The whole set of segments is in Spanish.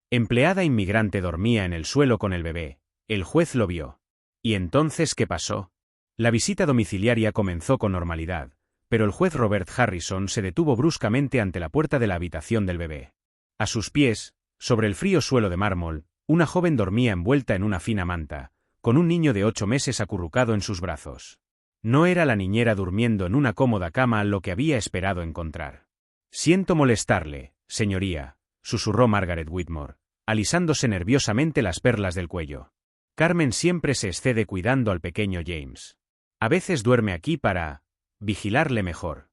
Empleada inmigrante dormía en el suelo con el bebé. El juez lo vio. ¿Y entonces qué pasó? La visita domiciliaria comenzó con normalidad, pero el juez Robert Harrison se detuvo bruscamente ante la puerta de la habitación del bebé. A sus pies, sobre el frío suelo de mármol, una joven dormía envuelta en una fina manta, con un niño de 8 meses acurrucado en sus brazos. No era la niñera durmiendo en una cómoda cama lo que había esperado encontrar. «Siento molestarle, señoría», susurró Margaret Whitmore, alisándose nerviosamente las perlas del cuello. «Carmen siempre se excede cuidando al pequeño James. A veces duerme aquí para vigilarle mejor».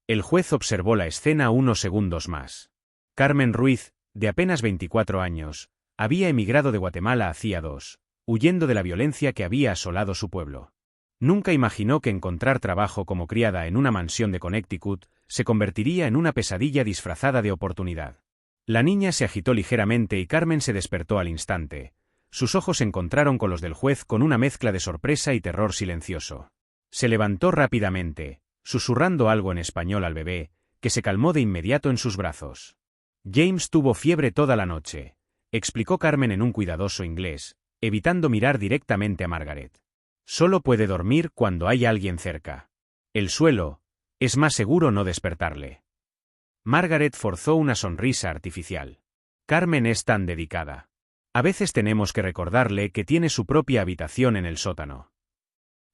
El juez observó la escena unos segundos más. Carmen Ruiz, de apenas 24 años, había emigrado de Guatemala hacía 2, huyendo de la violencia que había asolado su pueblo. Nunca imaginó que encontrar trabajo como criada en una mansión de Connecticut se convertiría en una pesadilla disfrazada de oportunidad. La niña se agitó ligeramente y Carmen se despertó al instante. Sus ojos se encontraron con los del juez con una mezcla de sorpresa y terror silencioso. Se levantó rápidamente, susurrando algo en español al bebé, que se calmó de inmediato en sus brazos. «James tuvo fiebre toda la noche», explicó Carmen en un cuidadoso inglés, evitando mirar directamente a Margaret. «Solo puede dormir cuando hay alguien cerca. El suelo, es más seguro no despertarle». Margaret forzó una sonrisa artificial. «Carmen es tan dedicada. A veces tenemos que recordarle que tiene su propia habitación en el sótano».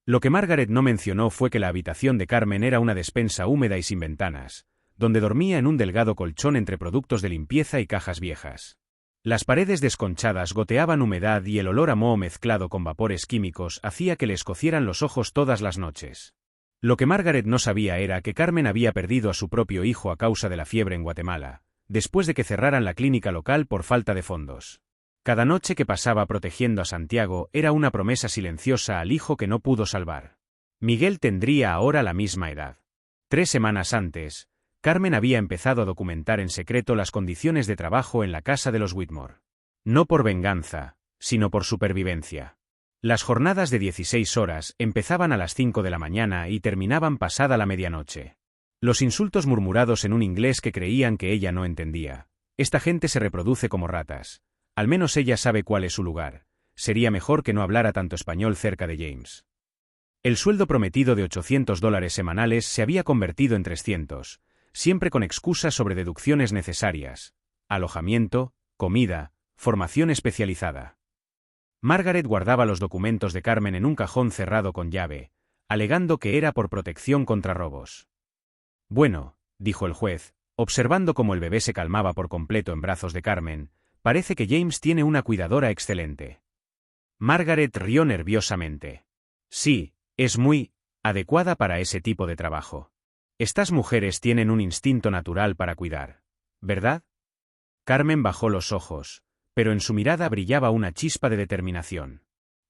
Lo que Margaret no mencionó fue que la habitación de Carmen era una despensa húmeda y sin ventanas, donde dormía en un delgado colchón entre productos de limpieza y cajas viejas. Las paredes desconchadas goteaban humedad y el olor a moho mezclado con vapores químicos hacía que le escocieran los ojos todas las noches. Lo que Margaret no sabía era que Carmen había perdido a su propio hijo a causa de la fiebre en Guatemala, después de que cerraran la clínica local por falta de fondos. Cada noche que pasaba protegiendo a Santiago era una promesa silenciosa al hijo que no pudo salvar. Miguel tendría ahora la misma edad. 3 semanas antes, Carmen había empezado a documentar en secreto las condiciones de trabajo en la casa de los Whitmore. No por venganza, sino por supervivencia. Las jornadas de 16 horas empezaban a las 5 de la mañana y terminaban pasada la medianoche. Los insultos murmurados en un inglés que creían que ella no entendía. «Esta gente se reproduce como ratas. Al menos ella sabe cuál es su lugar. Sería mejor que no hablara tanto español cerca de James». El sueldo prometido de $800 semanales se había convertido en 300, siempre con excusas sobre deducciones necesarias, alojamiento, comida, formación especializada. Margaret guardaba los documentos de Carmen en un cajón cerrado con llave, alegando que era por protección contra robos. «Bueno», dijo el juez, observando cómo el bebé se calmaba por completo en brazos de Carmen, «parece que James tiene una cuidadora excelente». Margaret rió nerviosamente. «Sí, es muy adecuada para ese tipo de trabajo. Estas mujeres tienen un instinto natural para cuidar, ¿verdad?». Carmen bajó los ojos, pero en su mirada brillaba una chispa de determinación.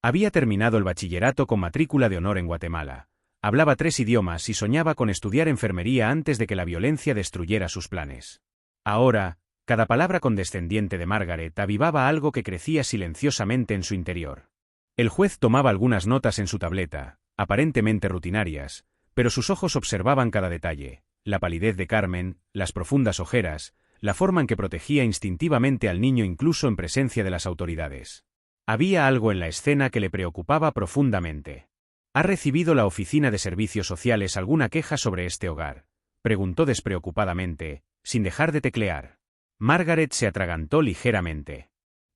Había terminado el bachillerato con matrícula de honor en Guatemala, hablaba 3 idiomas y soñaba con estudiar enfermería antes de que la violencia destruyera sus planes. Ahora, cada palabra condescendiente de Margaret avivaba algo que crecía silenciosamente en su interior. El juez tomaba algunas notas en su tableta, aparentemente rutinarias, pero sus ojos observaban cada detalle, la palidez de Carmen, las profundas ojeras, la forma en que protegía instintivamente al niño incluso en presencia de las autoridades. Había algo en la escena que le preocupaba profundamente. «¿Ha recibido la Oficina de Servicios Sociales alguna queja sobre este hogar?», preguntó despreocupadamente, sin dejar de teclear. Margaret se atragantó ligeramente.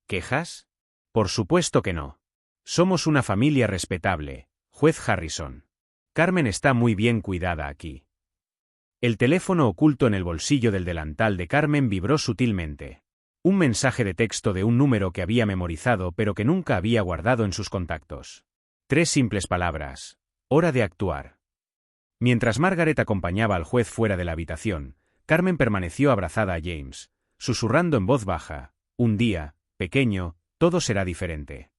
«¿Quejas? Por supuesto que no. Somos una familia respetable, juez Harrison. Carmen está muy bien cuidada aquí». El teléfono oculto en el bolsillo del delantal de Carmen vibró sutilmente. Un mensaje de texto de un número que había memorizado pero que nunca había guardado en sus contactos. 3 simples palabras. «Hora de actuar». Mientras Margaret acompañaba al juez fuera de la habitación, Carmen permaneció abrazada a James, susurrando en voz baja: «Un día, pequeño, todo será diferente».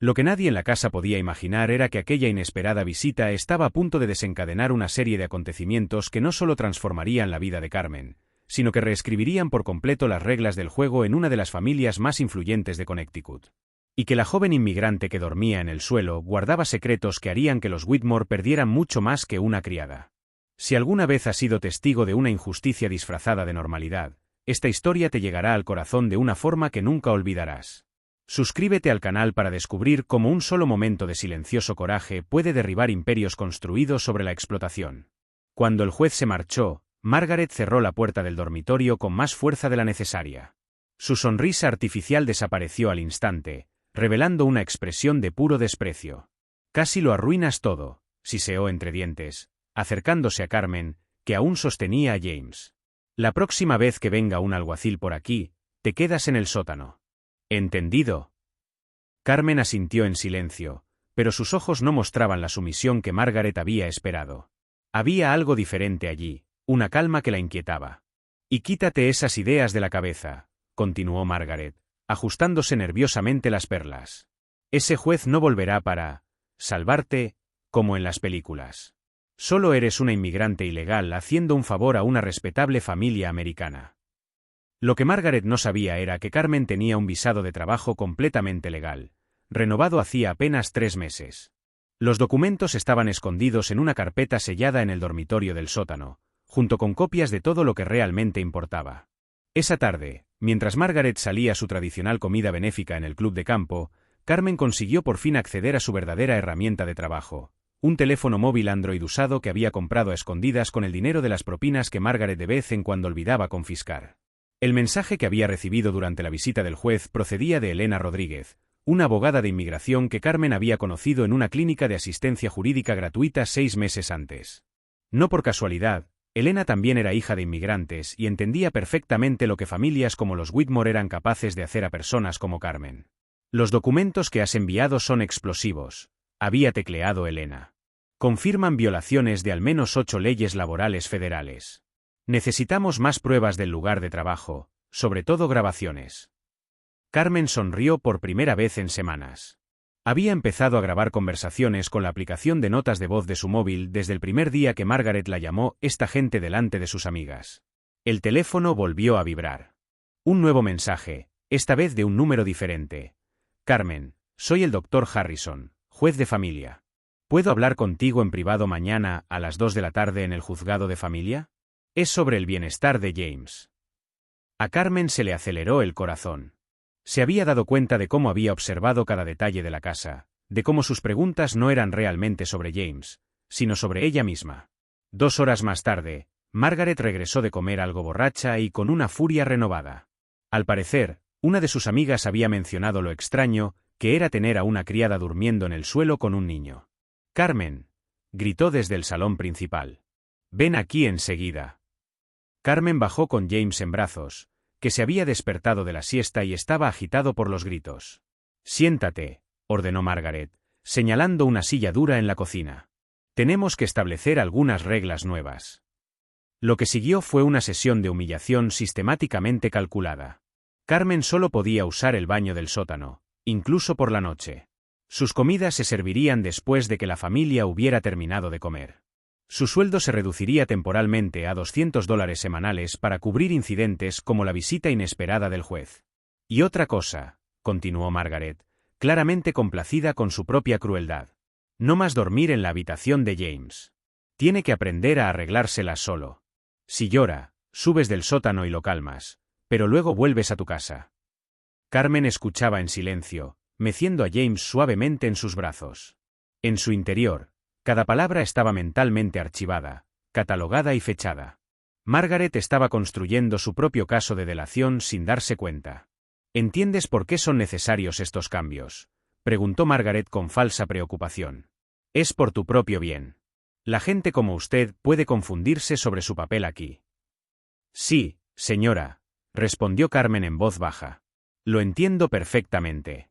Lo que nadie en la casa podía imaginar era que aquella inesperada visita estaba a punto de desencadenar una serie de acontecimientos que no solo transformarían la vida de Carmen, sino que reescribirían por completo las reglas del juego en una de las familias más influyentes de Connecticut. Y que la joven inmigrante que dormía en el suelo guardaba secretos que harían que los Whitmore perdieran mucho más que una criada. Si alguna vez ha sido testigo de una injusticia disfrazada de normalidad, esta historia te llegará al corazón de una forma que nunca olvidarás. Suscríbete al canal para descubrir cómo un solo momento de silencioso coraje puede derribar imperios construidos sobre la explotación. Cuando el juez se marchó, Margaret cerró la puerta del dormitorio con más fuerza de la necesaria. Su sonrisa artificial desapareció al instante, revelando una expresión de puro desprecio. «Casi lo arruinas todo», siseó entre dientes, acercándose a Carmen, que aún sostenía a James. «La próxima vez que venga un alguacil por aquí, te quedas en el sótano». «¿Entendido?». Carmen asintió en silencio, pero sus ojos no mostraban la sumisión que Margaret había esperado. Había algo diferente allí, una calma que la inquietaba. «Y quítate esas ideas de la cabeza», continuó Margaret, ajustándose nerviosamente las perlas. «Ese juez no volverá para salvarte, como en las películas. Solo eres una inmigrante ilegal haciendo un favor a una respetable familia americana». Lo que Margaret no sabía era que Carmen tenía un visado de trabajo completamente legal, renovado hacía apenas 3 meses. Los documentos estaban escondidos en una carpeta sellada en el dormitorio del sótano, junto con copias de todo lo que realmente importaba. Esa tarde, mientras Margaret salía a su tradicional comida benéfica en el club de campo, Carmen consiguió por fin acceder a su verdadera herramienta de trabajo, un teléfono móvil Android usado que había comprado a escondidas con el dinero de las propinas que Margaret de vez en cuando olvidaba confiscar. El mensaje que había recibido durante la visita del juez procedía de Elena Rodríguez, una abogada de inmigración que Carmen había conocido en una clínica de asistencia jurídica gratuita 6 meses antes. No por casualidad, Elena también era hija de inmigrantes y entendía perfectamente lo que familias como los Whitmore eran capaces de hacer a personas como Carmen. «Los documentos que has enviado son explosivos», había tecleado Elena. «Confirman violaciones de al menos 8 leyes laborales federales. Necesitamos más pruebas del lugar de trabajo, sobre todo grabaciones». Carmen sonrió por primera vez en semanas. Había empezado a grabar conversaciones con la aplicación de notas de voz de su móvil desde el primer día que Margaret la llamó esta gente delante de sus amigas. El teléfono volvió a vibrar. Un nuevo mensaje, esta vez de un número diferente. «Carmen, soy el Dr. Harrison, juez de familia. ¿Puedo hablar contigo en privado mañana a las 2 de la tarde en el juzgado de familia? Es sobre el bienestar de James». A Carmen se le aceleró el corazón. Se había dado cuenta de cómo había observado cada detalle de la casa, de cómo sus preguntas no eran realmente sobre James, sino sobre ella misma. 2 horas más tarde, Margaret regresó de comer algo borracha y con una furia renovada. Al parecer, una de sus amigas había mencionado lo extraño que era tener a una criada durmiendo en el suelo con un niño. «Carmen», gritó desde el salón principal. «Ven aquí enseguida». Carmen bajó con James en brazos, que se había despertado de la siesta y estaba agitado por los gritos. «Siéntate», ordenó Margaret, señalando una silla dura en la cocina. «Tenemos que establecer algunas reglas nuevas». Lo que siguió fue una sesión de humillación sistemáticamente calculada. Carmen solo podía usar el baño del sótano, incluso por la noche. Sus comidas se servirían después de que la familia hubiera terminado de comer. Su sueldo se reduciría temporalmente a $200 semanales para cubrir incidentes como la visita inesperada del juez. «Y otra cosa», continuó Margaret, claramente complacida con su propia crueldad. «No más dormir en la habitación de James. Tiene que aprender a arreglársela solo. Si llora, subes del sótano y lo calmas, pero luego vuelves a tu casa». Carmen escuchaba en silencio, meciendo a James suavemente en sus brazos. En su interior, cada palabra estaba mentalmente archivada, catalogada y fechada. Margaret estaba construyendo su propio caso de delación sin darse cuenta. «¿Entiendes por qué son necesarios estos cambios?», preguntó Margaret con falsa preocupación. «Es por tu propio bien. La gente como usted puede confundirse sobre su papel aquí». «Sí, señora», respondió Carmen en voz baja. «Lo entiendo perfectamente».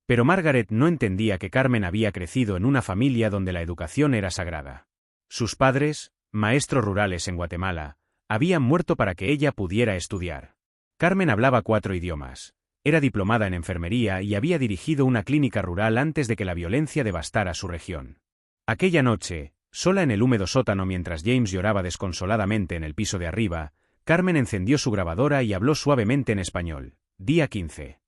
Pero Margaret no entendía que Carmen había crecido en una familia donde la educación era sagrada. Sus padres, maestros rurales en Guatemala, habían muerto para que ella pudiera estudiar. Carmen hablaba 4 idiomas, era diplomada en enfermería y había dirigido una clínica rural antes de que la violencia devastara su región. Aquella noche, sola en el húmedo sótano mientras James lloraba desconsoladamente en el piso de arriba, Carmen encendió su grabadora y habló suavemente en español. Día 15.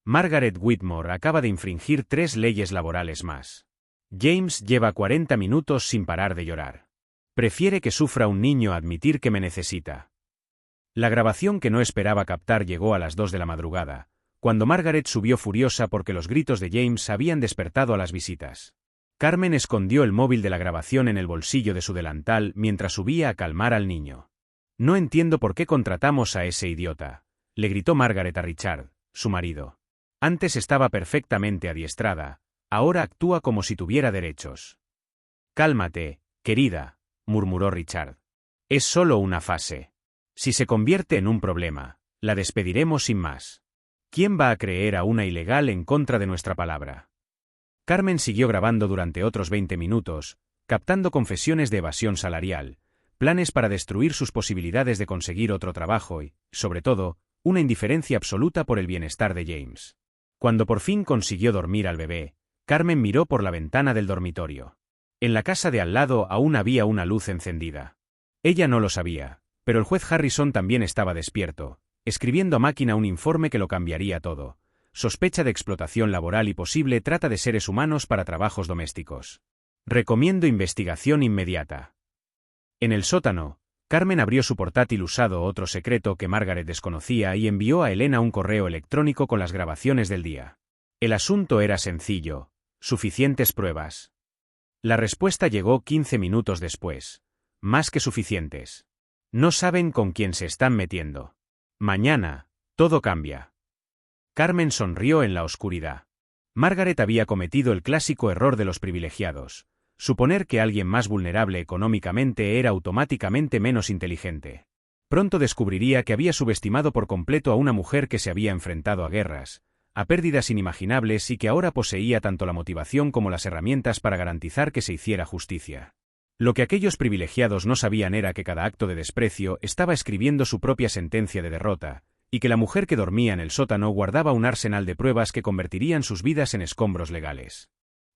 Margaret Whitmore acaba de infringir 3 leyes laborales más. James lleva 40 minutos sin parar de llorar. Prefiere que sufra un niño a admitir que me necesita. La grabación que no esperaba captar llegó a las 2 de la madrugada, cuando Margaret subió furiosa porque los gritos de James habían despertado a las visitas. Carmen escondió el móvil de la grabación en el bolsillo de su delantal mientras subía a calmar al niño. «No entiendo por qué contratamos a ese idiota», le gritó Margaret a Richard, su marido. «Antes estaba perfectamente adiestrada, ahora actúa como si tuviera derechos». «Cálmate, querida», murmuró Richard. «Es solo una fase. Si se convierte en un problema, la despediremos sin más. ¿Quién va a creer a una ilegal en contra de nuestra palabra?». Carmen siguió grabando durante otros 20 minutos, captando confesiones de evasión salarial, planes para destruir sus posibilidades de conseguir otro trabajo y, sobre todo, una indiferencia absoluta por el bienestar de James. Cuando por fin consiguió dormir al bebé, Carmen miró por la ventana del dormitorio. En la casa de al lado aún había una luz encendida. Ella no lo sabía, pero el juez Harrison también estaba despierto, escribiendo a máquina un informe que lo cambiaría todo. Sospecha de explotación laboral y posible trata de seres humanos para trabajos domésticos. Recomiendo investigación inmediata. En el sótano, Carmen abrió su portátil usado otro secreto que Margaret desconocía y envió a Elena un correo electrónico con las grabaciones del día. El asunto era sencillo: suficientes pruebas. La respuesta llegó 15 minutos después. Más que suficientes. No saben con quién se están metiendo. Mañana, todo cambia. Carmen sonrió en la oscuridad. Margaret había cometido el clásico error de los privilegiados: suponer que alguien más vulnerable económicamente era automáticamente menos inteligente. Pronto descubriría que había subestimado por completo a una mujer que se había enfrentado a guerras, a pérdidas inimaginables y que ahora poseía tanto la motivación como las herramientas para garantizar que se hiciera justicia. Lo que aquellos privilegiados no sabían era que cada acto de desprecio estaba escribiendo su propia sentencia de derrota, y que la mujer que dormía en el sótano guardaba un arsenal de pruebas que convertirían sus vidas en escombros legales.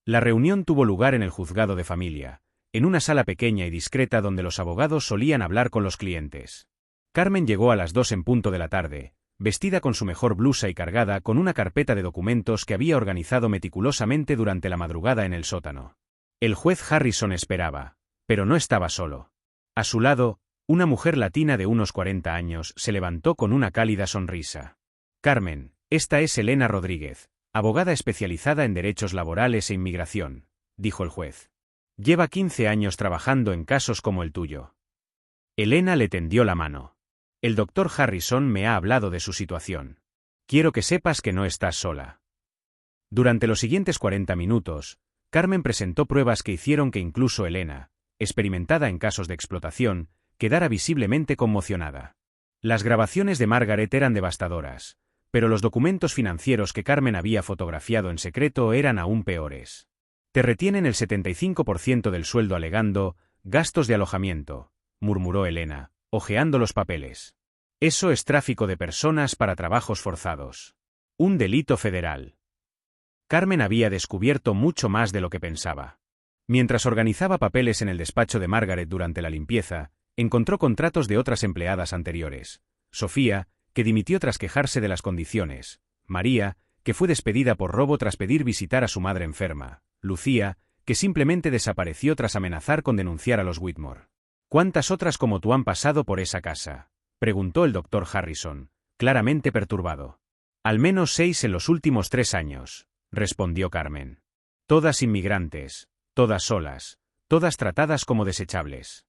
La reunión tuvo lugar en el juzgado de familia, en una sala pequeña y discreta donde los abogados solían hablar con los clientes. Carmen llegó a las 2 en punto de la tarde, vestida con su mejor blusa y cargada con una carpeta de documentos que había organizado meticulosamente durante la madrugada en el sótano. El juez Harrison esperaba, pero no estaba solo. A su lado, una mujer latina de unos 40 años se levantó con una cálida sonrisa. «Carmen, esta es Elena Rodríguez, abogada especializada en derechos laborales e inmigración», dijo el juez. «Lleva 15 años trabajando en casos como el tuyo». Elena le tendió la mano. «El doctor Harrison me ha hablado de su situación. Quiero que sepas que no estás sola». Durante los siguientes 40 minutos, Carmen presentó pruebas que hicieron que incluso Elena, experimentada en casos de explotación, quedara visiblemente conmocionada. Las grabaciones de Margaret eran devastadoras, pero los documentos financieros que Carmen había fotografiado en secreto eran aún peores. «Te retienen el 75% del sueldo alegando gastos de alojamiento», murmuró Elena, hojeando los papeles. «Eso es tráfico de personas para trabajos forzados. Un delito federal». Carmen había descubierto mucho más de lo que pensaba. Mientras organizaba papeles en el despacho de Margaret durante la limpieza, encontró contratos de otras empleadas anteriores: Sofía, que dimitió tras quejarse de las condiciones; María, que fue despedida por robo tras pedir visitar a su madre enferma; Lucía, que simplemente desapareció tras amenazar con denunciar a los Whitmore. «¿Cuántas otras como tú han pasado por esa casa?», preguntó el doctor Harrison, claramente perturbado. «Al menos 6 en los últimos 3 años», respondió Carmen. «Todas inmigrantes, todas solas, todas tratadas como desechables».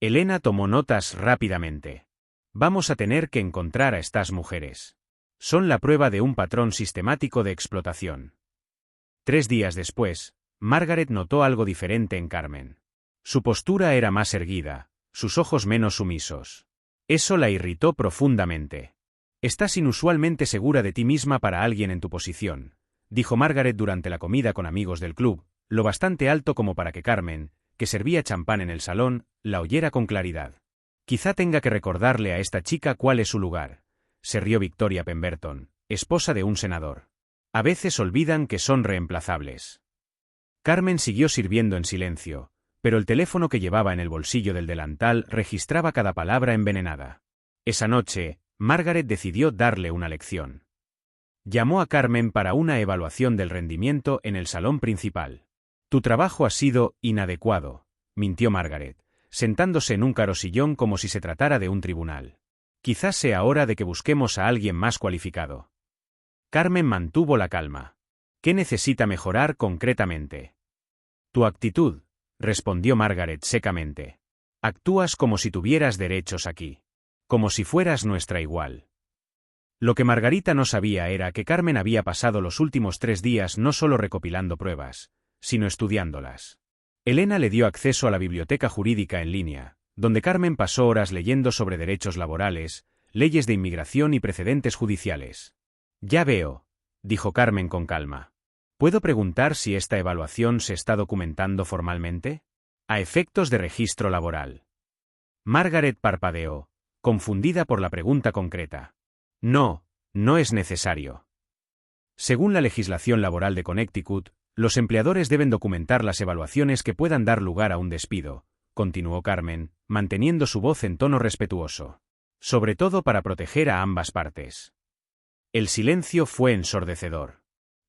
Elena tomó notas rápidamente. «Vamos a tener que encontrar a estas mujeres. Son la prueba de un patrón sistemático de explotación». 3 días después, Margaret notó algo diferente en Carmen. Su postura era más erguida, sus ojos menos sumisos. Eso la irritó profundamente. «Estás inusualmente segura de ti misma para alguien en tu posición», dijo Margaret durante la comida con amigos del club, lo bastante alto como para que Carmen, que servía champán en el salón, la oyera con claridad. «Quizá tenga que recordarle a esta chica cuál es su lugar», se rió Victoria Pemberton, esposa de un senador. «A veces olvidan que son reemplazables». Carmen siguió sirviendo en silencio, pero el teléfono que llevaba en el bolsillo del delantal registraba cada palabra envenenada. Esa noche, Margaret decidió darle una lección. Llamó a Carmen para una evaluación del rendimiento en el salón principal. «Tu trabajo ha sido inadecuado», mintió Margaret, sentándose en un caro sillón como si se tratara de un tribunal. Quizás sea hora de que busquemos a alguien más cualificado. Carmen mantuvo la calma. ¿Qué necesita mejorar concretamente? Tu actitud, respondió Margaret secamente. Actúas como si tuvieras derechos aquí. Como si fueras nuestra igual. Lo que Margarita no sabía era que Carmen había pasado los últimos 3 días no solo recopilando pruebas, sino estudiándolas. Elena le dio acceso a la biblioteca jurídica en línea, donde Carmen pasó horas leyendo sobre derechos laborales, leyes de inmigración y precedentes judiciales. Ya veo, dijo Carmen con calma. ¿Puedo preguntar si esta evaluación se está documentando formalmente? A efectos de registro laboral. Margaret parpadeó, confundida por la pregunta concreta. No, no es necesario. Según la legislación laboral de Connecticut, los empleadores deben documentar las evaluaciones que puedan dar lugar a un despido, continuó Carmen, manteniendo su voz en tono respetuoso. Sobre todo para proteger a ambas partes. El silencio fue ensordecedor.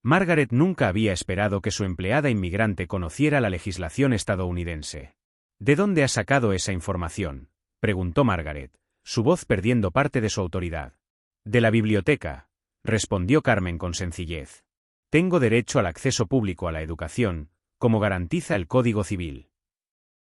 Margaret nunca había esperado que su empleada inmigrante conociera la legislación estadounidense. ¿De dónde ha sacado esa información?, preguntó Margaret, su voz perdiendo parte de su autoridad. De la biblioteca, respondió Carmen con sencillez. Tengo derecho al acceso público a la educación, como garantiza el Código Civil.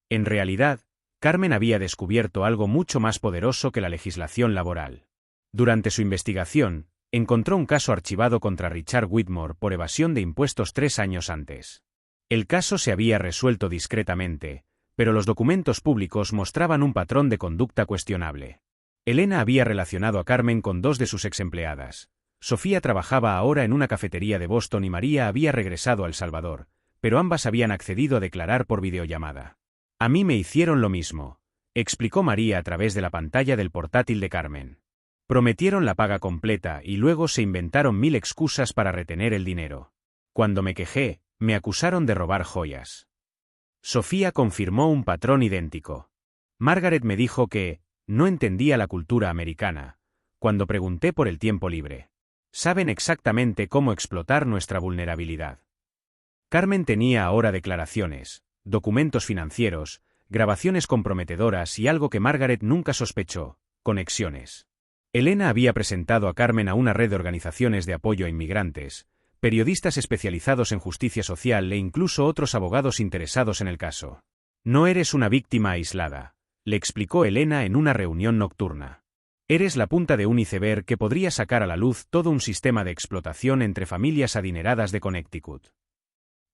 En realidad, Carmen había descubierto algo mucho más poderoso que la legislación laboral. Durante su investigación, encontró un caso archivado contra Richard Whitmore por evasión de impuestos 3 años antes. El caso se había resuelto discretamente, pero los documentos públicos mostraban un patrón de conducta cuestionable. Elena había relacionado a Carmen con 2 de sus exempleadas. Sofía trabajaba ahora en una cafetería de Boston y María había regresado a El Salvador, pero ambas habían accedido a declarar por videollamada. A mí me hicieron lo mismo, explicó María a través de la pantalla del portátil de Carmen. Prometieron la paga completa y luego se inventaron 1000 excusas para retener el dinero. Cuando me quejé, me acusaron de robar joyas. Sofía confirmó un patrón idéntico. Margaret me dijo que no entendía la cultura americana, cuando pregunté por el tiempo libre. Saben exactamente cómo explotar nuestra vulnerabilidad. Carmen tenía ahora declaraciones, documentos financieros, grabaciones comprometedoras y algo que Margaret nunca sospechó, conexiones. Elena había presentado a Carmen a una red de organizaciones de apoyo a inmigrantes, periodistas especializados en justicia social e incluso otros abogados interesados en el caso. No eres una víctima aislada, le explicó Elena en una reunión nocturna. Eres la punta de un iceberg que podría sacar a la luz todo un sistema de explotación entre familias adineradas de Connecticut.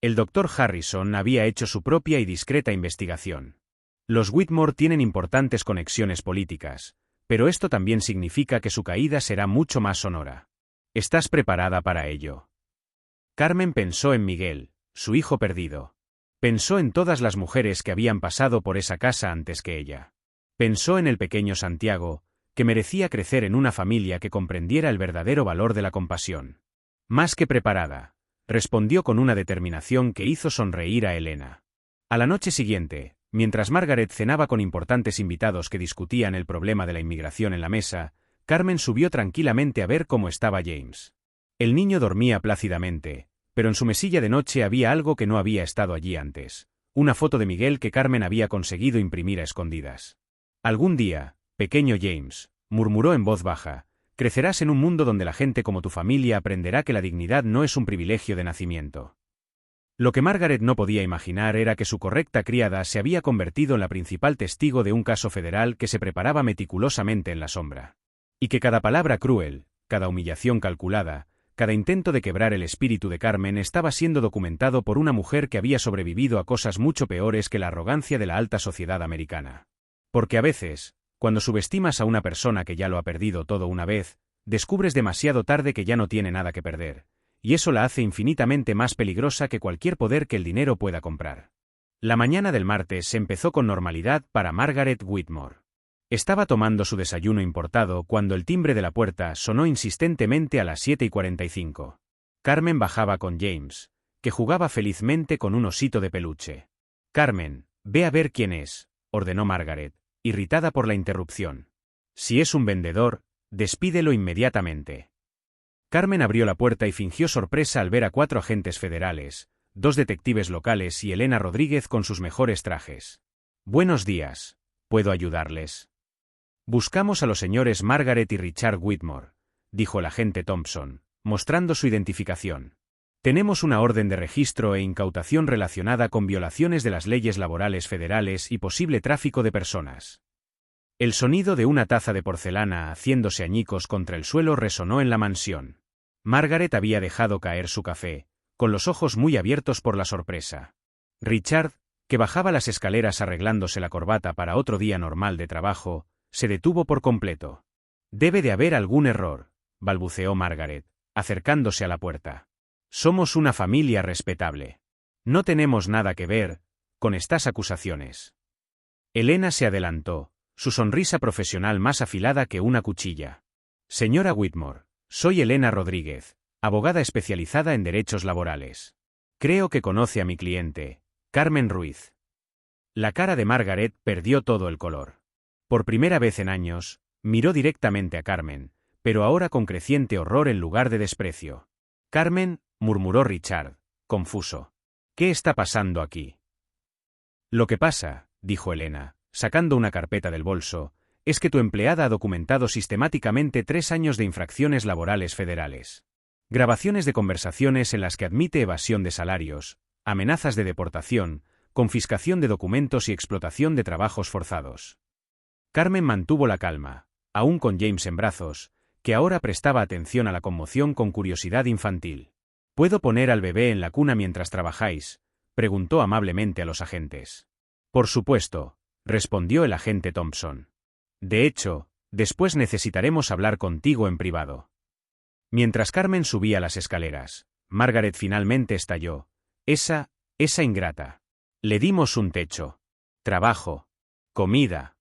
El Dr. Harrison había hecho su propia y discreta investigación. Los Whitmore tienen importantes conexiones políticas, pero esto también significa que su caída será mucho más sonora. ¿Estás preparada para ello? Carmen pensó en Miguel, su hijo perdido. Pensó en todas las mujeres que habían pasado por esa casa antes que ella. Pensó en el pequeño Santiago, que merecía crecer en una familia que comprendiera el verdadero valor de la compasión. Más que preparada, respondió con una determinación que hizo sonreír a Elena. A la noche siguiente, mientras Margaret cenaba con importantes invitados que discutían el problema de la inmigración en la mesa, Carmen subió tranquilamente a ver cómo estaba James. El niño dormía plácidamente, pero en su mesilla de noche había algo que no había estado allí antes, una foto de Miguel que Carmen había conseguido imprimir a escondidas. Algún día, pequeño James, murmuró en voz baja, crecerás en un mundo donde la gente como tu familia aprenderá que la dignidad no es un privilegio de nacimiento. Lo que Margaret no podía imaginar era que su correcta criada se había convertido en la principal testigo de un caso federal que se preparaba meticulosamente en la sombra. Y que cada palabra cruel, cada humillación calculada, cada intento de quebrar el espíritu de Carmen estaba siendo documentado por una mujer que había sobrevivido a cosas mucho peores que la arrogancia de la alta sociedad americana. Porque a veces, cuando subestimas a una persona que ya lo ha perdido todo una vez, descubres demasiado tarde que ya no tiene nada que perder. Y eso la hace infinitamente más peligrosa que cualquier poder que el dinero pueda comprar. La mañana del martes se empezó con normalidad para Margaret Whitmore. Estaba tomando su desayuno importado cuando el timbre de la puerta sonó insistentemente a las 7:45. Carmen bajaba con James, que jugaba felizmente con un osito de peluche. Carmen, ve a ver quién es, ordenó Margaret, irritada por la interrupción. Si es un vendedor, despídelo inmediatamente. Carmen abrió la puerta y fingió sorpresa al ver a 4 agentes federales, 2 detectives locales y Elena Rodríguez con sus mejores trajes. Buenos días, ¿puedo ayudarles? Buscamos a los señores Margaret y Richard Whitmore, dijo el agente Thompson, mostrando su identificación. Tenemos una orden de registro e incautación relacionada con violaciones de las leyes laborales federales y posible tráfico de personas. El sonido de una taza de porcelana haciéndose añicos contra el suelo resonó en la mansión. Margaret había dejado caer su café, con los ojos muy abiertos por la sorpresa. Richard, que bajaba las escaleras arreglándose la corbata para otro día normal de trabajo, se detuvo por completo. Debe de haber algún error, balbuceó Margaret, acercándose a la puerta. Somos una familia respetable. No tenemos nada que ver con estas acusaciones. Elena se adelantó, su sonrisa profesional más afilada que una cuchilla. Señora Whitmore, soy Elena Rodríguez, abogada especializada en derechos laborales. Creo que conoce a mi cliente, Carmen Ruiz. La cara de Margaret perdió todo el color. Por primera vez en años, miró directamente a Carmen, pero ahora con creciente horror en lugar de desprecio. Carmen, murmuró Richard, confuso. ¿Qué está pasando aquí? Lo que pasa, dijo Elena, sacando una carpeta del bolso, es que tu empleada ha documentado sistemáticamente 3 años de infracciones laborales federales. Grabaciones de conversaciones en las que admite evasión de salarios, amenazas de deportación, confiscación de documentos y explotación de trabajos forzados. Carmen mantuvo la calma, aún con James en brazos, que ahora prestaba atención a la conmoción con curiosidad infantil. ¿Puedo poner al bebé en la cuna mientras trabajáis?, preguntó amablemente a los agentes. Por supuesto, respondió el agente Thompson. De hecho, después necesitaremos hablar contigo en privado. Mientras Carmen subía las escaleras, Margaret finalmente estalló. Esa ingrata. Le dimos un techo, trabajo, comida.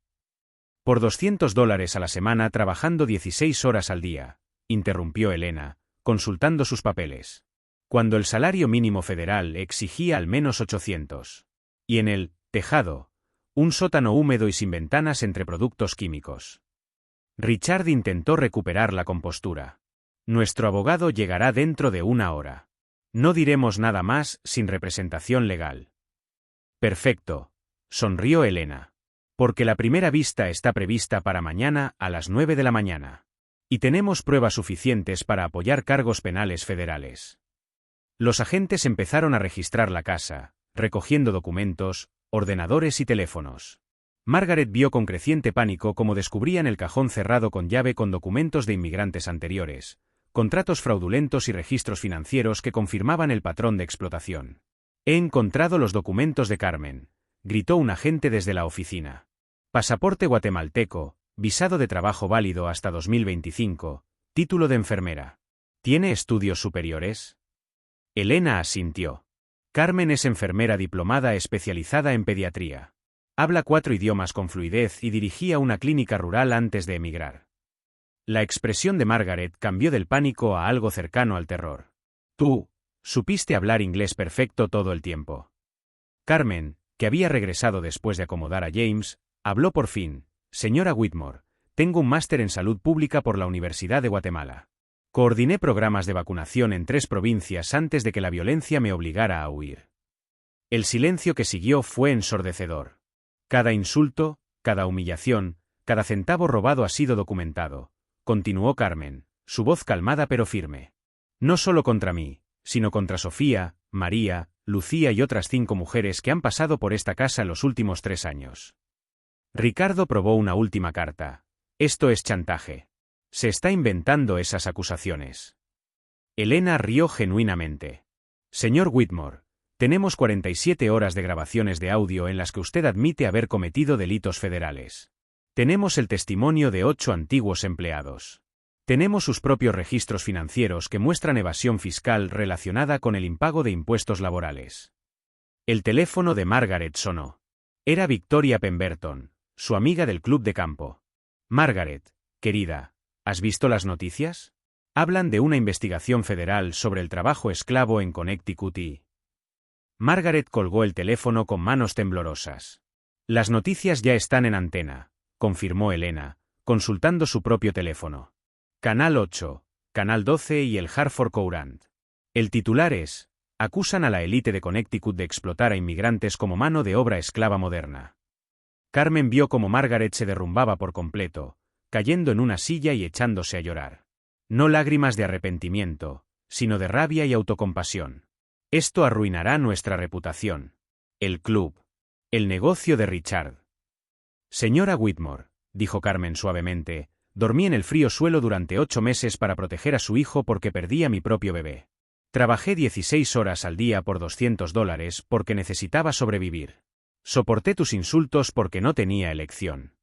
Por $200 a la semana trabajando 16 horas al día, interrumpió Elena, consultando sus papeles. Cuando el salario mínimo federal exigía al menos 800. Y en el tejado, un sótano húmedo y sin ventanas entre productos químicos. Richard intentó recuperar la compostura. Nuestro abogado llegará dentro de 1 hora. No diremos nada más sin representación legal. Perfecto, sonrió Elena. Porque la primera vista está prevista para mañana a las 9 de la mañana. Y tenemos pruebas suficientes para apoyar cargos penales federales. Los agentes empezaron a registrar la casa, recogiendo documentos, ordenadores y teléfonos. Margaret vio con creciente pánico cómo descubrían el cajón cerrado con llave con documentos de inmigrantes anteriores, contratos fraudulentos y registros financieros que confirmaban el patrón de explotación. He encontrado los documentos de Carmen, gritó un agente desde la oficina. Pasaporte guatemalteco, visado de trabajo válido hasta 2025, título de enfermera. ¿Tiene estudios superiores? Elena asintió. Carmen es enfermera diplomada especializada en pediatría. Habla 4 idiomas con fluidez y dirigía una clínica rural antes de emigrar. La expresión de Margaret cambió del pánico a algo cercano al terror. Tú, supiste hablar inglés perfecto todo el tiempo. Carmen, que había regresado después de acomodar a James, habló por fin. Señora Whitmore, tengo un máster en salud pública por la Universidad de Guatemala. Coordiné programas de vacunación en 3 provincias antes de que la violencia me obligara a huir. El silencio que siguió fue ensordecedor. Cada insulto, cada humillación, cada centavo robado ha sido documentado, continuó Carmen, su voz calmada pero firme. No solo contra mí, sino contra Sofía, María, Lucía y otras 5 mujeres que han pasado por esta casa en los últimos 3 años. Ricardo probó una última carta. Esto es chantaje. Se está inventando esas acusaciones. Elena rió genuinamente. Señor Whitmore, tenemos 47 horas de grabaciones de audio en las que usted admite haber cometido delitos federales. Tenemos el testimonio de 8 antiguos empleados. Tenemos sus propios registros financieros que muestran evasión fiscal relacionada con el impago de impuestos laborales. El teléfono de Margaret sonó. Era Victoria Pemberton, su amiga del club de campo. Margaret, querida, ¿has visto las noticias? Hablan de una investigación federal sobre el trabajo esclavo en Connecticut y... Margaret colgó el teléfono con manos temblorosas. Las noticias ya están en antena, confirmó Elena, consultando su propio teléfono. Canal 8, Canal 12 y el Hartford Courant. El titular es: acusan a la élite de Connecticut de explotar a inmigrantes como mano de obra esclava moderna. Carmen vio cómo Margaret se derrumbaba por completo, cayendo en una silla y echándose a llorar. No lágrimas de arrepentimiento, sino de rabia y autocompasión. Esto arruinará nuestra reputación. El club. El negocio de Richard. Señora Whitmore, dijo Carmen suavemente, dormí en el frío suelo durante 8 meses para proteger a su hijo porque perdí a mi propio bebé. Trabajé 16 horas al día por $200 porque necesitaba sobrevivir. Soporté tus insultos porque no tenía elección.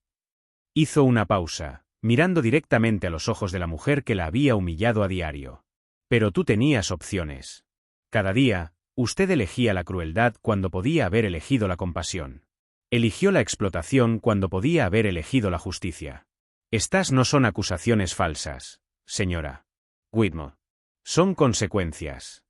Hizo una pausa, mirando directamente a los ojos de la mujer que la había humillado a diario. Pero tú tenías opciones. Cada día, usted elegía la crueldad cuando podía haber elegido la compasión. Eligió la explotación cuando podía haber elegido la justicia. Estas no son acusaciones falsas, señora Whitmore. Son consecuencias.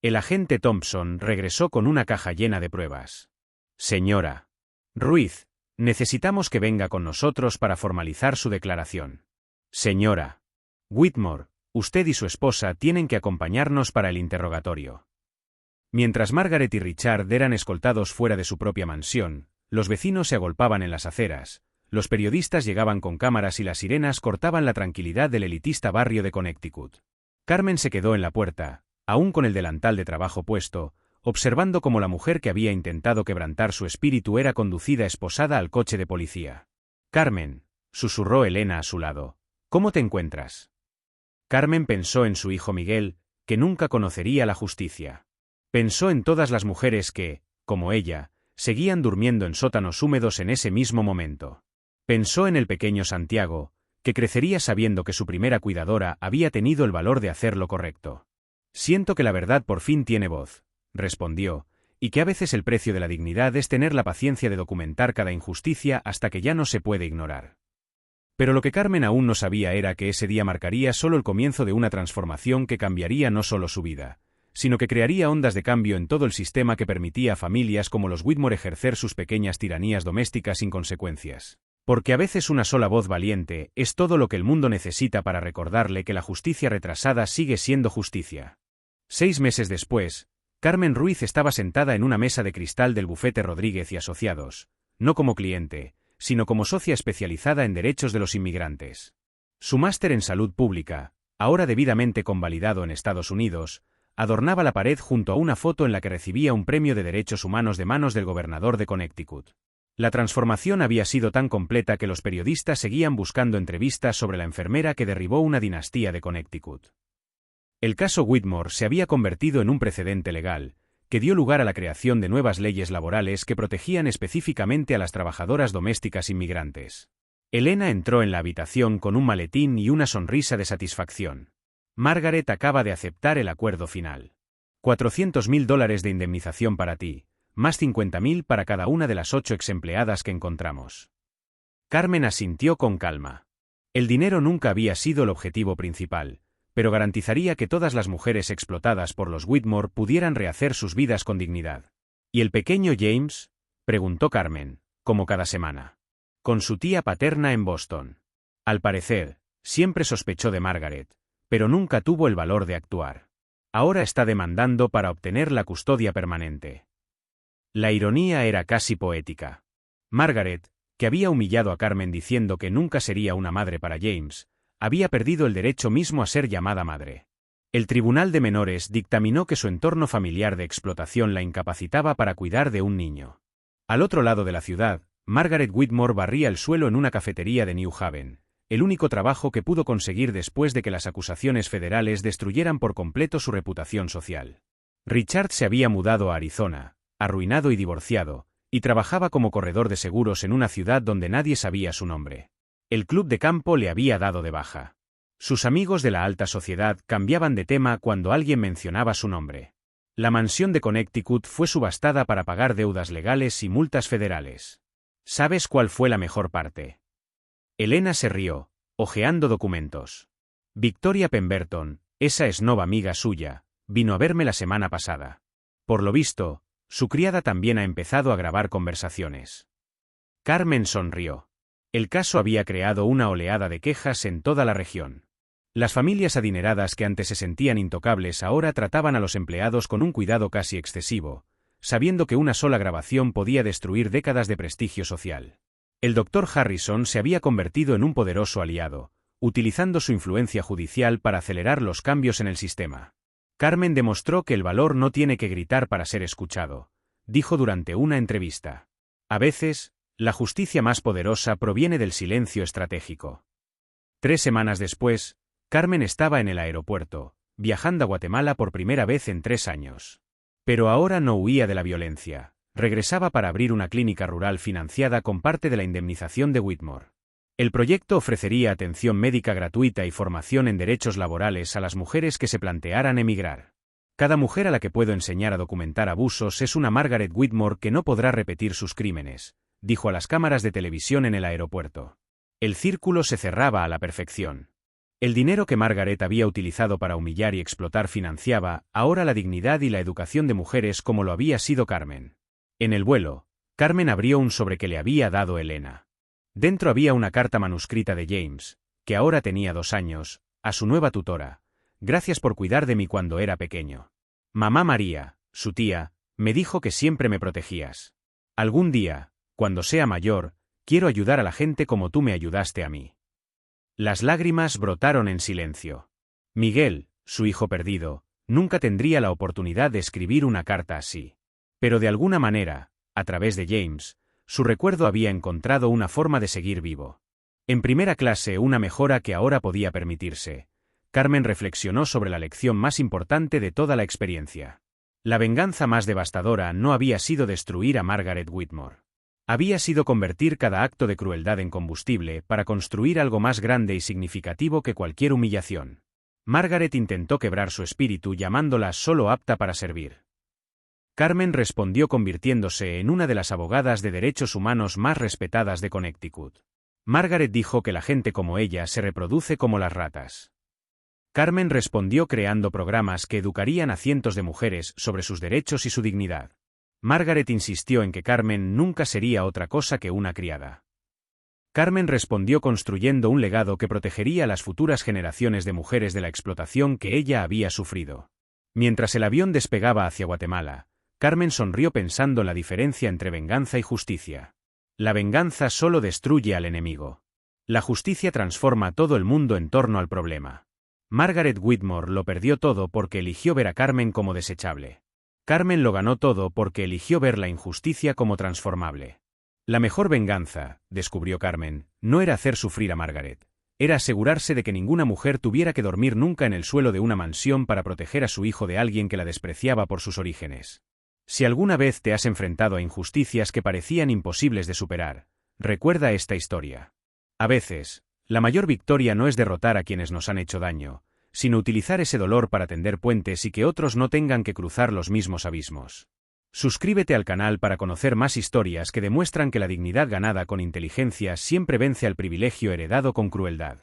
El agente Thompson regresó con una caja llena de pruebas. Señora Ruiz, necesitamos que venga con nosotros para formalizar su declaración. Señora Whitmore, usted y su esposa tienen que acompañarnos para el interrogatorio. Mientras Margaret y Richard eran escoltados fuera de su propia mansión, los vecinos se agolpaban en las aceras, los periodistas llegaban con cámaras y las sirenas cortaban la tranquilidad del elitista barrio de Connecticut. Carmen se quedó en la puerta, aún con el delantal de trabajo puesto, observando cómo la mujer que había intentado quebrantar su espíritu era conducida esposada al coche de policía. Carmen, susurró Elena a su lado, ¿cómo te encuentras? Carmen pensó en su hijo Miguel, que nunca conocería la justicia. Pensó en todas las mujeres que, como ella, seguían durmiendo en sótanos húmedos en ese mismo momento. Pensó en el pequeño Santiago, que crecería sabiendo que su primera cuidadora había tenido el valor de hacer lo correcto. Siento que la verdad por fin tiene voz, respondió, y que a veces el precio de la dignidad es tener la paciencia de documentar cada injusticia hasta que ya no se puede ignorar. Pero lo que Carmen aún no sabía era que ese día marcaría solo el comienzo de una transformación que cambiaría no solo su vida, sino que crearía ondas de cambio en todo el sistema que permitía a familias como los Whitmore ejercer sus pequeñas tiranías domésticas sin consecuencias. Porque a veces una sola voz valiente es todo lo que el mundo necesita para recordarle que la justicia retrasada sigue siendo justicia. 6 meses después, Carmen Ruiz estaba sentada en una mesa de cristal del bufete Rodríguez y Asociados, no como cliente, sino como socia especializada en derechos de los inmigrantes. Su máster en salud pública, ahora debidamente convalidado en Estados Unidos, adornaba la pared junto a una foto en la que recibía un premio de derechos humanos de manos del gobernador de Connecticut. La transformación había sido tan completa que los periodistas seguían buscando entrevistas sobre la enfermera que derribó una dinastía de Connecticut. El caso Whitmore se había convertido en un precedente legal, que dio lugar a la creación de nuevas leyes laborales que protegían específicamente a las trabajadoras domésticas inmigrantes. Elena entró en la habitación con un maletín y una sonrisa de satisfacción. Margaret acaba de aceptar el acuerdo final. $400.000 de indemnización para ti, más 50.000 para cada una de las 8 exempleadas que encontramos. Carmen asintió con calma. El dinero nunca había sido el objetivo principal, pero garantizaría que todas las mujeres explotadas por los Whitmore pudieran rehacer sus vidas con dignidad. ¿Y el pequeño James?, preguntó Carmen, como cada semana. Con su tía paterna en Boston. Al parecer, siempre sospechó de Margaret, pero nunca tuvo el valor de actuar. Ahora está demandando para obtener la custodia permanente. La ironía era casi poética. Margaret, que había humillado a Carmen diciendo que nunca sería una madre para James, había perdido el derecho mismo a ser llamada madre. El tribunal de menores dictaminó que su entorno familiar de explotación la incapacitaba para cuidar de un niño. Al otro lado de la ciudad, Margaret Whitmore barría el suelo en una cafetería de New Haven, el único trabajo que pudo conseguir después de que las acusaciones federales destruyeran por completo su reputación social. Richard se había mudado a Arizona, arruinado y divorciado, y trabajaba como corredor de seguros en una ciudad donde nadie sabía su nombre. El club de campo le había dado de baja. Sus amigos de la alta sociedad cambiaban de tema cuando alguien mencionaba su nombre. La mansión de Connecticut fue subastada para pagar deudas legales y multas federales. ¿Sabes cuál fue la mejor parte? Elena se rió, hojeando documentos. Victoria Pemberton, esa snob amiga suya, vino a verme la semana pasada. Por lo visto, su criada también ha empezado a grabar conversaciones. Carmen sonrió. El caso había creado una oleada de quejas en toda la región. Las familias adineradas que antes se sentían intocables ahora trataban a los empleados con un cuidado casi excesivo, sabiendo que una sola grabación podía destruir décadas de prestigio social. El doctor Harrison se había convertido en un poderoso aliado, utilizando su influencia judicial para acelerar los cambios en el sistema. Carmen demostró que el valor no tiene que gritar para ser escuchado, dijo durante una entrevista. A veces, la justicia más poderosa proviene del silencio estratégico. 3 semanas después, Carmen estaba en el aeropuerto, viajando a Guatemala por primera vez en 3 años. Pero ahora no huía de la violencia, regresaba para abrir una clínica rural financiada con parte de la indemnización de Whitmore. El proyecto ofrecería atención médica gratuita y formación en derechos laborales a las mujeres que se plantearan emigrar. Cada mujer a la que puedo enseñar a documentar abusos es una Margaret Whitmore que no podrá repetir sus crímenes, dijo a las cámaras de televisión en el aeropuerto. El círculo se cerraba a la perfección. El dinero que Margaret había utilizado para humillar y explotar financiaba ahora la dignidad y la educación de mujeres como lo había sido Carmen. En el vuelo, Carmen abrió un sobre que le había dado Elena. Dentro había una carta manuscrita de James, que ahora tenía 2 años, a su nueva tutora. Gracias por cuidar de mí cuando era pequeño. Mamá María, su tía, me dijo que siempre me protegías. Algún día, cuando sea mayor, quiero ayudar a la gente como tú me ayudaste a mí. Las lágrimas brotaron en silencio. Miguel, su hijo perdido, nunca tendría la oportunidad de escribir una carta así. Pero de alguna manera, a través de James, su recuerdo había encontrado una forma de seguir vivo. En primera clase, una mejora que ahora podía permitirse. Carmen reflexionó sobre la lección más importante de toda la experiencia. La venganza más devastadora no había sido destruir a Margaret Whitmore. Había sido convertir cada acto de crueldad en combustible para construir algo más grande y significativo que cualquier humillación. Margaret intentó quebrar su espíritu llamándola solo apta para servir. Carmen respondió convirtiéndose en una de las abogadas de derechos humanos más respetadas de Connecticut. Margaret dijo que la gente como ella se reproduce como las ratas. Carmen respondió creando programas que educarían a cientos de mujeres sobre sus derechos y su dignidad. Margaret insistió en que Carmen nunca sería otra cosa que una criada. Carmen respondió construyendo un legado que protegería a las futuras generaciones de mujeres de la explotación que ella había sufrido. Mientras el avión despegaba hacia Guatemala, Carmen sonrió pensando en la diferencia entre venganza y justicia. La venganza solo destruye al enemigo. La justicia transforma todo el mundo en torno al problema. Margaret Whitmore lo perdió todo porque eligió ver a Carmen como desechable. Carmen lo ganó todo porque eligió ver la injusticia como transformable. La mejor venganza, descubrió Carmen, no era hacer sufrir a Margaret. Era asegurarse de que ninguna mujer tuviera que dormir nunca en el suelo de una mansión para proteger a su hijo de alguien que la despreciaba por sus orígenes. Si alguna vez te has enfrentado a injusticias que parecían imposibles de superar, recuerda esta historia. A veces, la mayor victoria no es derrotar a quienes nos han hecho daño, sino utilizar ese dolor para tender puentes y que otros no tengan que cruzar los mismos abismos. Suscríbete al canal para conocer más historias que demuestran que la dignidad ganada con inteligencia siempre vence al privilegio heredado con crueldad.